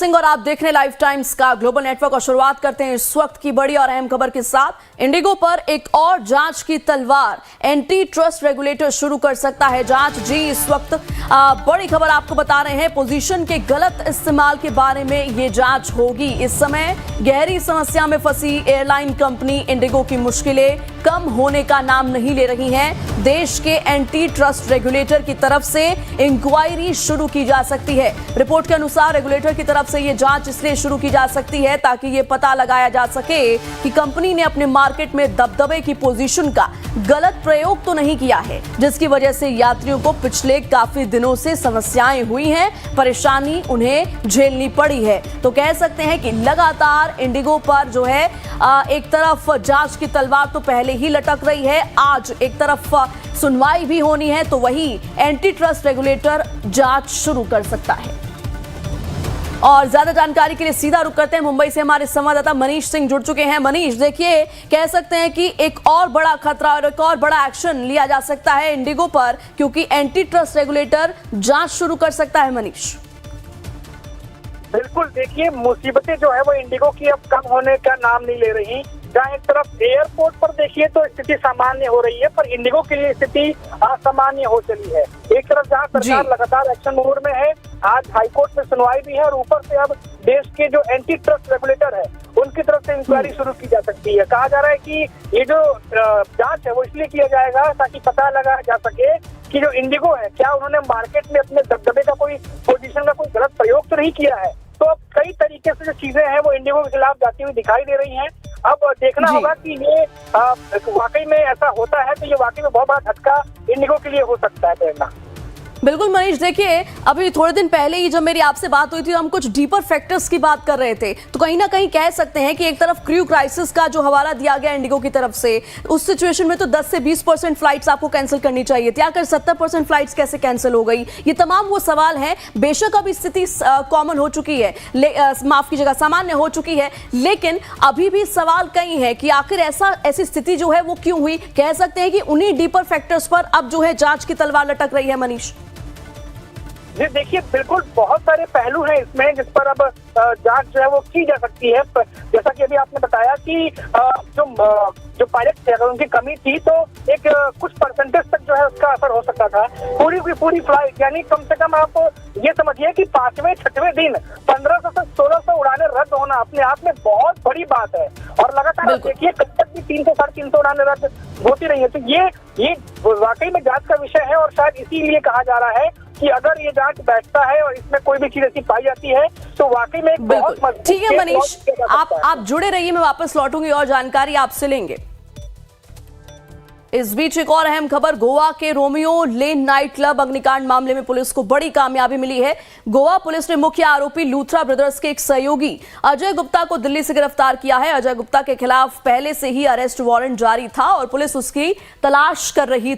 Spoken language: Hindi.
सिंह और आप देख रहे हैं लाइव टाइम्स का ग्लोबल नेटवर्क और शुरुआत करते हैं इस वक्त की बड़ी और अहम खबर के साथ। इंडिगो पर एक और जांच की तलवार, एंटी ट्रस्ट रेगुलेटर शुरू कर सकता है जांच। जी, इस वक्त बड़ी खबर आपको बता रहे हैं, पोजीशन के गलत इस्तेमाल के बारे में ये जांच होगी। इस समय गहरी समस्या में फंसी एयरलाइन कंपनी इंडिगो की मुश्किलें कम होने का नाम नहीं ले रही हैं। देश के एंटी ट्रस्ट रेगुलेटर की तरफ से इंक्वायरी शुरू की जा सकती है। रिपोर्ट के अनुसार रेगुलेटर की तरफ से यह जांच इसलिए शुरू की जा सकती है ताकि यह पता लगाया जा सके कि कंपनी ने अपने मार्केट में दबदबे की पोजीशन का गलत प्रयोग तो नहीं किया है, जिसकी वजह से यात्रियों को पिछले काफी दिनों से समस्याएं हुई हैं, परेशानी उन्हें झेलनी पड़ी है। तो कह सकते हैं कि लगातार इंडिगो पर जो है एक तरफ जांच की तलवार तो पहले ही लटक रही है, आज एक तरफ सुनवाई भी होनी है, तो वही एंटी ट्रस्ट रेगुलेटर जांच शुरू कर सकता है। और ज्यादा जानकारी के लिए सीधा रुख करते हैं, मुंबई से हमारे संवाददाता मनीष सिंह जुड़ चुके हैं। मनीष, देखिए, कह सकते हैं कि एक और बड़ा खतरा और एक और बड़ा एक्शन लिया जा सकता है इंडिगो पर, क्योंकि एंटी ट्रस्ट रेगुलेटर जांच शुरू कर सकता है। मनीष, बिल्कुल, देखिए, मुसीबतें जो है वो इंडिगो की अब कम होने का नाम नहीं ले रही। जहाँ एक तरफ एयरपोर्ट पर देखिए तो स्थिति सामान्य हो रही है, पर इंडिगो के लिए स्थिति असामान्य हो चली है। एक तरफ जहाँ सरकार लगातार एक्शन मोड में है, आज हाईकोर्ट में सुनवाई भी है, और ऊपर से अब देश के जो एंटी ट्रस्ट रेगुलेटर है उनकी तरफ से इंक्वायरी शुरू की जा सकती है। कहा जा रहा है कि ये जो जांच है वो इसलिए किया जाएगा ताकि पता लगाया जा सके कि जो इंडिगो है, क्या उन्होंने मार्केट में अपने दबदबे का कोई पोजीशन का कोई गलत प्रयोग तो नहीं किया है। तो अब कई तरीके से जो चीजें हैं वो इंडिगो के खिलाफ जाती हुई दिखाई दे रही हैं। अब देखना होगा कि ये वाकई में ऐसा होता है तो ये वाकई में बहुत बड़ा झटका इंडिगो के लिए हो सकता है। प्रेरणा, बिल्कुल मनीष, देखिए, अभी थोड़े दिन पहले ही जब मेरी आपसे बात हुई थी, हम कुछ डीपर फैक्टर्स की बात कर रहे थे, तो कहीं ना कहीं कह सकते हैं कि एक तरफ क्रू क्राइसिस का जो हवाला दिया गया इंडिगो की तरफ से, उस सिचुएशन में तो 10 से 20% फ्लाइट्स आपको कैंसिल करनी चाहिए थी, आकर 70% फ्लाइट्स कैसे कैंसिल हो गई। ये तमाम वो सवाल हैं। बेशक अब स्थिति कॉमन हो चुकी है, माफ कीजिएगा, सामान्य हो चुकी है, लेकिन अभी भी सवाल कई है कि आखिर ऐसी स्थिति जो है वो क्यों हुई। कह सकते हैं कि उन्हीं डीपर फैक्टर्स पर अब जो है जांच की तलवार लटक रही है। मनीष जी, देखिए, बिल्कुल बहुत सारे पहलू हैं इसमें जिस पर अब जांच जो है वो की जा सकती है। जैसा कि अभी आपने बताया कि जो पायलट थे, अगर उनकी कमी थी तो एक कुछ परसेंटेज तक जो है उसका असर हो सकता था। पूरी की पूरी फ्लाइट, यानी कम से कम आप ये समझिए कि 5वें 6वें दिन 1500 से 1600 उड़ानें रद्द होना अपने आप में बहुत बड़ी बात है। और लगातार देखिए कब तक भी 300 साढ़े 300 उड़ानें रद्द होती रही है। तो ये वाकई में जांच का विषय है, और शायद इसीलिए कहा जा रहा है कि अगर ये जांच बैठता है और इसमें कोई भी चीज ऐसी पाई जाती है तो वाकई में बहुत मजबूत। ठीक है मनीष, आप जुड़े रहिए, मैं वापस लौटूंगी और जानकारी आपसे लेंगे। इस बीच एक और अहम खबर, गोवा के रोमियो लेन नाइट क्लब अग्निकांड मामले में पुलिस को बड़ी कामयाबी मिली है। गोवा पुलिस ने मुख्य आरोपी लूथरा ब्रदर्स के एक सहयोगी अजय गुप्ता को दिल्ली से गिरफ्तार किया है। अजय गुप्ता के खिलाफ पहले से ही अरेस्ट वारंट जारी था और पुलिस उसकी तलाश कर रही